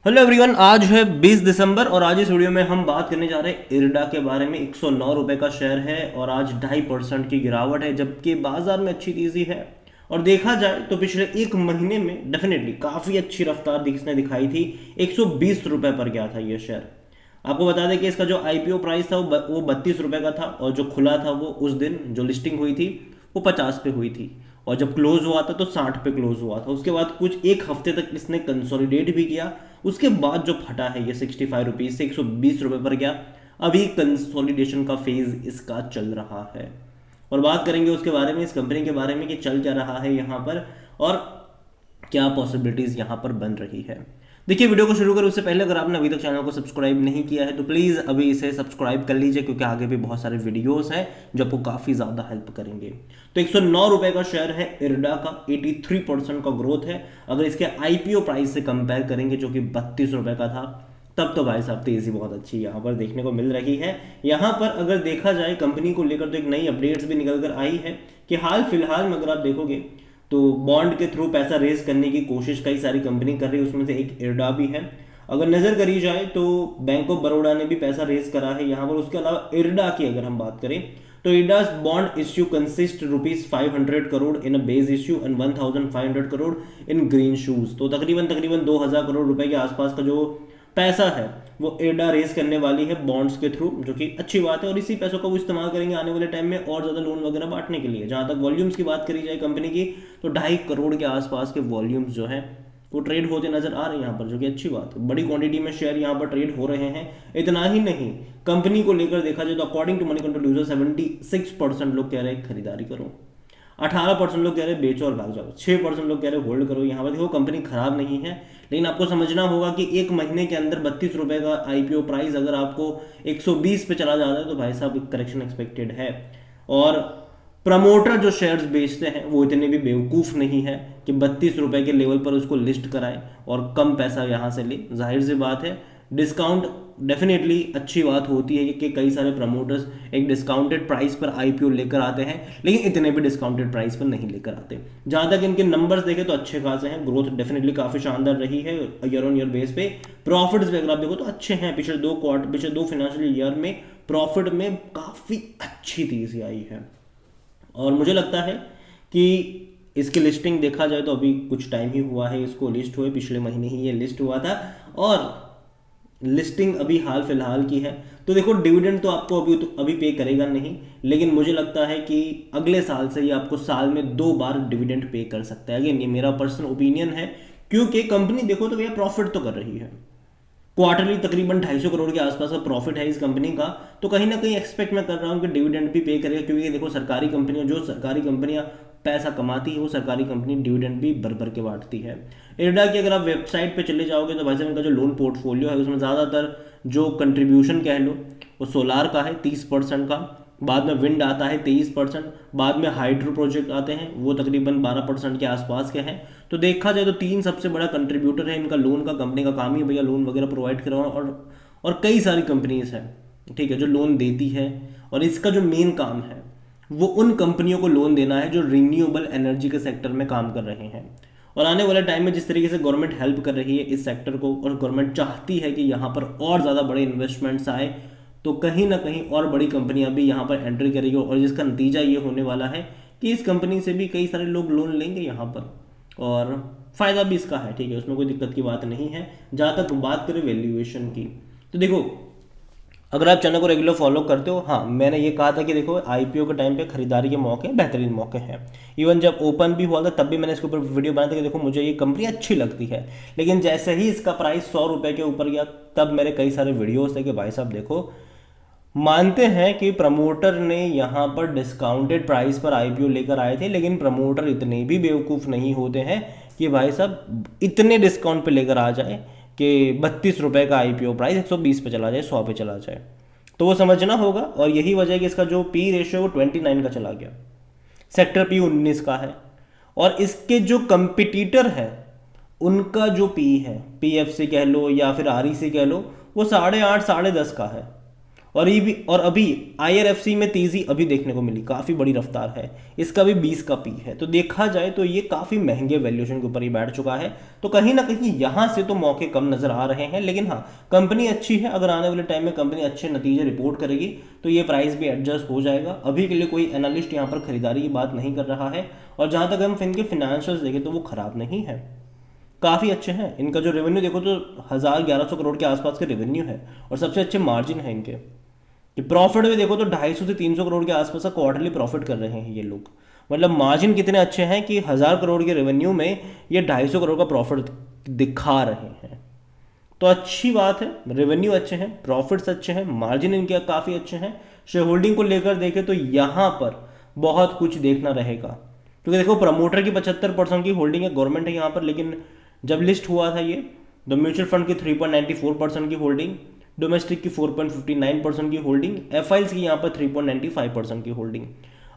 Hello everyone, आज है 20 दिसंबर और आज इस वीडियो में हम बात करने जा रहे हैं इरडा के बारे में। 109 रुपए का शेयर है और आज 2.5% की गिरावट है, जबकि बाजार में अच्छी तेजी है। और देखा जाए तो पिछले एक महीने में डेफिनेटली काफ़ी अच्छी रफ्तार इसने दिखाई थी। 120 रुपए पर गया था ये शेयर। आपको बता दें कि इसका जो आईपीओ प्राइस था वो 32 रुपए का था और जो खुला था वो उस दिन जो लिस्टिंग हुई थी वो 50 पे हुई थी और जब क्लोज हुआ था तो 60 पे क्लोज हुआ था। उसके बाद कुछ एक हफ्ते तक इसने कंसोलिडेट भी किया। उसके बाद जो फटा है ये 65 रुपीज से 120 रुपए पर गया। अभी कंसोलिडेशन का फेज इसका चल रहा है और बात करेंगे उसके बारे में, इस कंपनी के बारे में कि चल क्या रहा है यहाँ पर और क्या पॉसिबिलिटीज यहाँ पर बन रही है। देखिए, वीडियो को शुरू करें उससे पहले अगर आपने अभी तक चैनल को सब्सक्राइब नहीं किया है तो प्लीज़ अभी इसे सब्सक्राइब कर लीजिए, क्योंकि आगे भी बहुत सारे वीडियोस हैं जो आपको काफ़ी ज़्यादा हेल्प करेंगे। तो 109 रुपए का शेयर है इरडा का, 83% का ग्रोथ है। अगर इसके आईपीओ प्राइस से कंपेयर करेंगे जो कि 32 रुपए का था, तब तो भाई साहब तेजी बहुत अच्छी यहाँ पर देखने को मिल रही है। यहाँ पर अगर देखा जाए कंपनी को लेकर तो एक नई अपडेट्स भी निकल कर आई है कि हाल फिलहाल में अगर आप देखोगे तो बॉन्ड के थ्रू पैसा रेज करने की कोशिश कई सारी कंपनी कर रही है, उसमें से एक इरडा भी है। अगर नजर करी जाए तो बैंक ऑफ बड़ौदा ने भी पैसा रेज करा है यहाँ पर। उसके अलावा इरडा की अगर हम बात करें तो IREDA's bond issue consist rupees 500 crore in a base issue and 1500 crore in green shoes. तो तकरीबन तकरीबन 2000 करोड़ रुपए के आसपास का जो पैसा है वो इरडा रेज करने वाली है बॉन्ड्स के थ्रू, जो कि अच्छी बात है। और इसी पैसों का वो इस्तेमाल करेंगे आने वाले टाइम में और ज़्यादा लोन वगैरह बांटने के लिए। जहाँ तक वॉल्यूम्स की बात करी जाए कंपनी की, तो 2.5 करोड़ के आसपास के वॉल्यूम्स जो है वो ट्रेड होते नजर आ रहे हैं यहाँ पर, जो कि अच्छी बात है। बड़ी क्वांटिटी में शेयर यहाँ पर ट्रेड हो रहे हैं। इतना ही नहीं, कंपनी को लेकर देखा जाए तो according to Moneycontrol user 76% लोग कह रहे हैं खरीदारी करो, 18% लोग कह रहे हैं बेचो और भाग जाओ, 6% लोग कह रहे हैं होल्ड करो। यहाँ पर देखो कंपनी खराब नहीं है, लेकिन आपको समझना होगा कि एक महीने के अंदर 32 रुपए का आईपीओ प्राइस अगर आपको 120 पे चला जाता है तो भाई साहब करेक्शन एक्सपेक्टेड है। और प्रमोटर जो शेयर्स बेचते हैं वो इतने भी बेवकूफ़ नहीं है कि 32 रुपए के लेवल पर उसको लिस्ट कराए और कम पैसा यहाँ से ले। जाहिर सी बात है, डिस्काउंट डेफिनेटली अच्छी बात होती है कि कई सारे प्रमोटर्स एक डिस्काउंटेड प्राइस पर आईपीओ लेकर आते हैं, लेकिन इतने भी डिस्काउंटेड प्राइस पर नहीं लेकर आते। जहां तक इनके नंबर्स देखें तो अच्छे खासे हैं, ग्रोथ डेफिनेटली काफ़ी शानदार रही है ईयर ऑन ईयर बेस पे। प्रॉफिट्स भी अगर आप देखो तो अच्छे हैं। पिछले दो फाइनेंशियल ईयर में प्रॉफिट में काफ़ी अच्छी तेजी आई है और मुझे लगता है कि इसकी लिस्टिंग देखा जाए तो अभी कुछ टाइम ही हुआ है इसको लिस्ट हुए, पिछले महीने ही ये लिस्ट हुआ था और लिस्टिंग अभी हाल फिलहाल की है। तो देखो, डिविडेंड तो आपको अभी पे करेगा नहीं, लेकिन मुझे लगता है कि अगले साल से ये आपको साल में 2 बार डिविडेंड पे कर सकता है। अगेन ये मेरा पर्सनल ओपिनियन है, क्योंकि कंपनी देखो तो भैया प्रॉफिट तो कर रही है। क्वार्टरली तकरीबन 250 करोड़ के आसपास का प्रॉफिट है इस कंपनी का। तो कहीं ना कहीं एक्सपेक्ट मैं कर रहा हूँ कि डिविडेंड भी पे करेगा, क्योंकि देखो सरकारी कंपनियां, जो सरकारी कंपनियां पैसा कमाती है वो सरकारी कंपनी डिविडेंड भी भर भर के बांटती है। इरडा की अगर आप वेबसाइट पे चले जाओगे तो भाई साहब इनका जो लोन पोर्टफोलियो है उसमें ज़्यादातर जो कंट्रीब्यूशन कह लो वो सोलार का है 30% का, बाद में विंड आता है 23%, बाद में हाइड्रो प्रोजेक्ट आते हैं वो तकरीबन 12% के आसपास के हैं। तो देखा जाए तो तीन सबसे बड़ा कंट्रीब्यूटर है इनका लोन का। कंपनी का काम ही भैया लोन वगैरह प्रोवाइड करवाना और कई सारी कंपनीज हैं, ठीक है, जो लोन देती है। और इसका जो मेन काम है वो उन कंपनियों को लोन देना है जो रिन्यूएबल एनर्जी के सेक्टर में काम कर रहे हैं। और आने वाले टाइम में जिस तरीके से गवर्नमेंट हेल्प कर रही है इस सेक्टर को और गवर्नमेंट चाहती है कि यहाँ पर और ज़्यादा बड़े इन्वेस्टमेंट्स आए, तो कहीं ना कहीं और बड़ी कंपनियां भी यहाँ पर एंट्री करेगी और जिसका नतीजा ये होने वाला है कि इस कंपनी से भी कई सारे लोग लोन लेंगे यहाँ पर और फ़ायदा भी इसका है, ठीक है, उसमें कोई दिक्कत की बात नहीं है। जहाँ तक बात करें वैल्यूएशन की, तो देखो अगर आप चैनल को रेगुलर फॉलो करते हो, हाँ मैंने ये कहा था कि देखो आईपीओ के टाइम पे खरीदारी के मौके बेहतरीन मौके हैं। इवन जब ओपन भी हुआ था तब भी मैंने इसके ऊपर वीडियो बनाया था कि देखो मुझे ये कंपनी अच्छी लगती है, लेकिन जैसे ही इसका प्राइस 100 रुपये के ऊपर गया तब मेरे कई सारे वीडियोस थे कि भाई साहब देखो, मानते हैं कि प्रमोटर ने यहाँ पर डिस्काउंटेड प्राइस पर आईपीओ लेकर आए थे, लेकिन प्रमोटर इतने भी बेवकूफ़ नहीं होते हैं कि भाई साहब इतने डिस्काउंट पे लेकर आ जाए कि 32 रुपये का आईपीओ प्राइस 120 पे चला जाए, 100 पे चला जाए। तो वो समझना होगा और यही वजह है कि इसका जो पी रेशियो वो 29 का चला गया, सेक्टर पी 19 का है। और इसके जो कंपिटिटर है उनका जो पी है, पीएफसी कह लो या फिर आरईसी कह लो, वो 8.5 10.5 का है। और अभी IRFC में तेजी अभी देखने को मिली, काफ़ी बड़ी रफ्तार है, इसका भी 20 का पी है। तो देखा जाए तो ये काफ़ी महंगे वैल्यूएशन के ऊपर ही बैठ चुका है। तो कहीं ना कहीं यहाँ से तो मौके कम नज़र आ रहे हैं, लेकिन हाँ कंपनी अच्छी है, अगर आने वाले टाइम में कंपनी अच्छे नतीजे रिपोर्ट करेगी तो ये प्राइस भी एडजस्ट हो जाएगा। अभी के लिए कोई एनालिस्ट यहाँ पर खरीदारी की बात नहीं कर रहा है। और जहाँ तक हम इनके फिनेंशियल्स देखें तो वो खराब नहीं है, काफ़ी अच्छे हैं। इनका जो रेवेन्यू देखो तो 1000-1100 करोड़ के आसपास के रेवेन्यू है और सबसे अच्छे मार्जिन है इनके। कि प्रॉफिट भी देखो तो 250 से 300 करोड़ के आसपास का क्वार्टरली प्रॉफिट कर रहे हैं ये लोग। मतलब मार्जिन कितने अच्छे हैं कि 1000 करोड़ के रेवेन्यू में ये 250 करोड़ का प्रॉफिट दिखा रहे हैं। तो अच्छी बात है, रेवेन्यू अच्छे हैं, प्रॉफिट्स अच्छे हैं, मार्जिन इनके काफ़ी अच्छे हैं। शेयर होल्डिंग को लेकर देखें तो यहाँ पर बहुत कुछ देखना रहेगा, क्योंकि देखो प्रमोटर की 75% की होल्डिंग है, गवर्नमेंट है यहाँ पर। लेकिन जब लिस्ट हुआ था ये, तो म्यूचुअल फंड की 3.94% की होल्डिंग, डोमेस्टिक की 4.59% की होल्डिंग, एफआईएल्स की यहाँ पर 3.95% की होल्डिंग।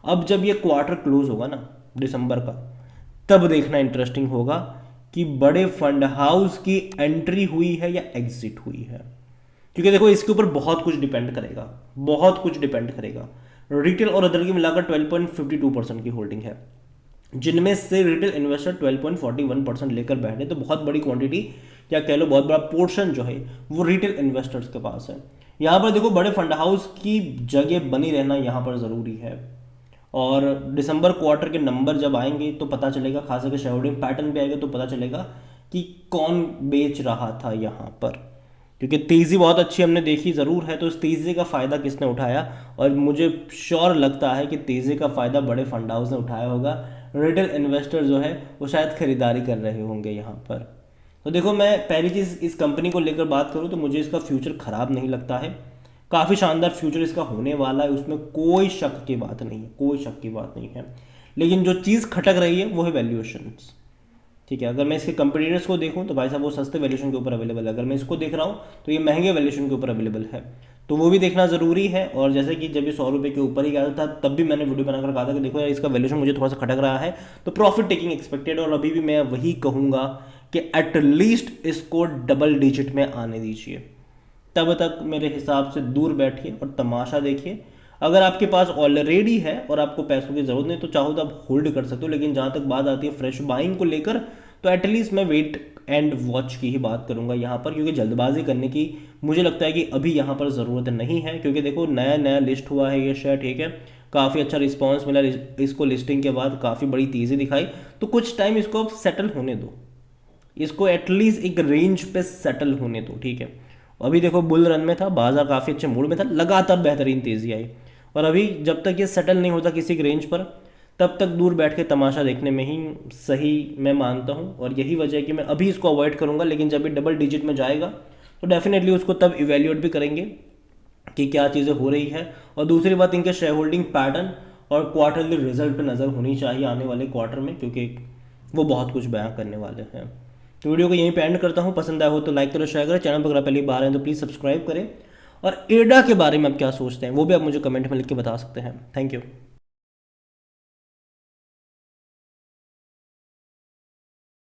अब जब ये क्वार्टर क्लोज होगा ना दिसंबर का, तब देखना इंटरेस्टिंग होगा कि बड़े फंड हाउस की एंट्री हुई है या एग्जिट हुई है। क्योंकि देखो इसके ऊपर बहुत कुछ डिपेंड करेगा, बहुत कुछ डिपेंड करेगा। रिटेल और अदर की मिलाकर 12.52% की होल्डिंग है, जिनमें से रिटेल इन्वेस्टर 12.41% लेकर बैठे। तो बहुत बड़ी क्वांटिटी या कह लो बहुत बड़ा पोर्शन जो है वो रिटेल इन्वेस्टर्स के पास है। यहाँ पर देखो बड़े फंड हाउस की जगह बनी रहना यहाँ पर ज़रूरी है। और दिसंबर क्वार्टर के नंबर जब आएंगे तो पता चलेगा, खास करके शेयर होल्डिंग पैटर्न पे आएगा तो पता चलेगा कि कौन बेच रहा था यहाँ पर। क्योंकि तेज़ी बहुत अच्छी हमने देखी ज़रूर है, तो इस तेज़ी का फ़ायदा किसने उठाया, और मुझे श्योर लगता है कि तेज़ी का फ़ायदा बड़े फंड हाउस ने उठाया होगा। रिटेल इन्वेस्टर जो है वो शायद खरीदारी कर रहे होंगे यहाँ पर। तो देखो मैं पहली चीज़ इस कंपनी को लेकर बात करूँ तो मुझे इसका फ्यूचर ख़राब नहीं लगता है, काफ़ी शानदार फ्यूचर इसका होने वाला है, उसमें कोई शक की बात नहीं है, कोई शक की बात नहीं है। लेकिन जो चीज़ खटक रही है वो है वैल्यूएशंस। ठीक है, अगर मैं इसके कंपटीटर्स को देखूं तो भाई साहब वो सस्ते वैल्यूएशन के ऊपर अवेलेबल है, अगर मैं इसको देख रहा हूं तो ये महंगे वैल्यूएशन के ऊपर अवेलेबल है, तो वो भी देखना ज़रूरी है। और जैसे कि जब ये 100 रुपये के ऊपर ही गया था तब भी मैंने वीडियो बनाकर कहा था कि देखो यार इसका वैल्यूएशन मुझे थोड़ा सा खटक रहा है, तो प्रॉफिट टेकिंग एक्सपेक्टेड। और अभी भी मैं वही कहूँगा कि एटलीस्ट इसको डबल डिजिट में आने दीजिए, तब तक मेरे हिसाब से दूर बैठिए और तमाशा देखिए। अगर आपके पास ऑलरेडी है और आपको पैसों की ज़रूरत नहीं तो चाहो तो आप होल्ड कर सकते हो। लेकिन जहाँ तक बात आती है फ्रेश बाइंग को लेकर, तो एटलीस्ट मैं वेट एंड वॉच की ही बात करूंगा यहाँ पर, क्योंकि जल्दबाजी करने की मुझे लगता है कि अभी यहाँ पर ज़रूरत नहीं है। क्योंकि देखो नया नया लिस्ट हुआ है ये शेयर, ठीक है, काफ़ी अच्छा रिस्पॉन्स मिला इसको लिस्टिंग के बाद, काफ़ी बड़ी तेज़ी दिखाई। तो कुछ टाइम इसको अब सेटल होने दो, इसको एटलीस्ट एक रेंज पे सेटल होने दो, ठीक है। अभी देखो बुल रन में था, बाजार काफ़ी अच्छे मूड में था, लगातार बेहतरीन तेज़ी आई। और अभी जब तक ये सेटल नहीं होता किसी रेंज पर, तब तक दूर बैठ के तमाशा देखने में ही सही मैं मानता हूँ। और यही वजह है कि मैं अभी इसको अवॉइड करूँगा। लेकिन जब ये डबल डिजिट में जाएगा तो डेफिनेटली उसको तब इवेल्यूएट भी करेंगे कि क्या चीज़ें हो रही है। और दूसरी बात, इनके शेयर होल्डिंग पैटर्न और क्वार्टरली रिजल्ट पर नज़र होनी चाहिए आने वाले क्वार्टर में, क्योंकि वो बहुत कुछ बयां करने वाले हैं। तो वीडियो को यहीं पे एंड करता हूँ, पसंद आया हो तो लाइक करो, शेयर करो, चैनल पर अगर पहली बार हैं तो प्लीज़ सब्सक्राइब करें। और इरडा के बारे में आप क्या सोचते हैं वो भी आप मुझे कमेंट में लिख के बता सकते हैं। Thank you.